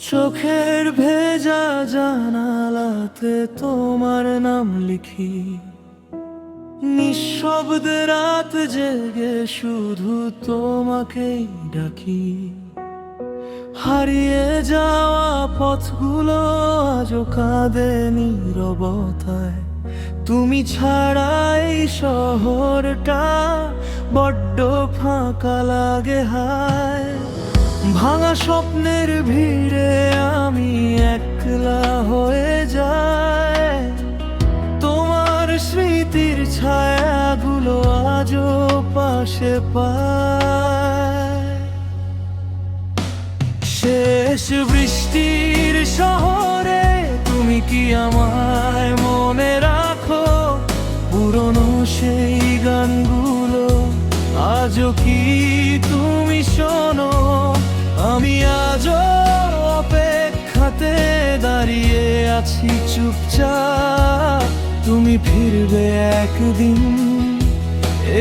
চোখের ভেজা জানালাতে তোমার নাম লিখি, নিঃশব্দে রাত জেগে শুধু তোমাকেই ডাকি। হারিয়ে যাওয়া পথগুলো আজও কাঁদে নীরবতায়, তুমি ছাড়া এই শহরটা বড্ড ফাঁকা লাগে। হায়, ভাঙা স্বপ্নের ভিড়ে আমি একলা হয়ে যাই, তোমার স্মৃতির ছায়াগুলো আজও পাশে পায়। শেষ বৃষ্টির শহরে তুমি কি আমায় মনে রাখো? পুরনো সেই গানগুলো আজও কি তুমি শোনো? আমি আজও অপেক্ষাতে দাঁড়িয়ে আছি চুপচাপ, তুমি ফিরবে একদিন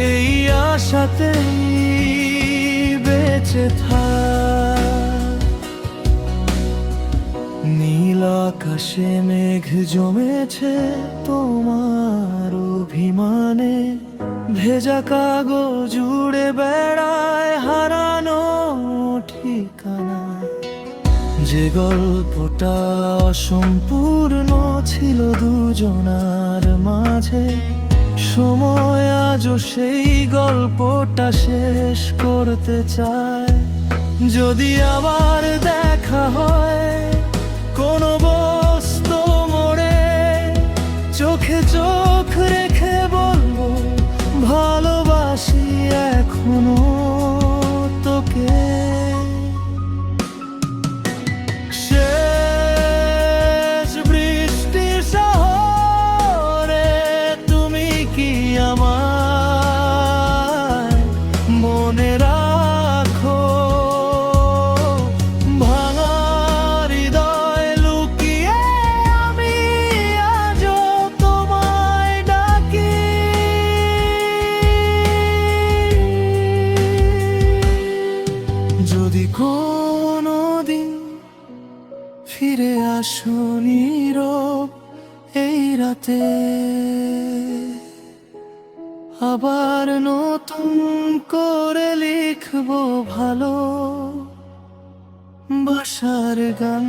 এই আশাতেই বেঁচে থাক। নীল আকাশে মেঘ জমেছে তোমার অভিমানে, ভেজা কাগজ উড়ে বেড়ায় হারানো ঠিকানা। যে গল্পটা অসম্পূর্ণ ছিল দুজনার মাঝে, সময় আজও সেই গল্পটা শেষ করতে চায়। যদি আবার দেখা হয় কোনো ব্যস্ত মোড়ে, চোখে চোখ রেখে বলবো ভালোবাসি এখনো তোকে। শেষ বৃষ্টির শহরে তুমি কি আমায় মনে রাখো? ভাঙা হৃদয় লুকিয়ে আমি আজও তোমায় ডাকি। যদি কোনো দিন ফিরে আসো নীরব এই রাতে, আবার নতুন করে লিখবো ভালো বাসার গান।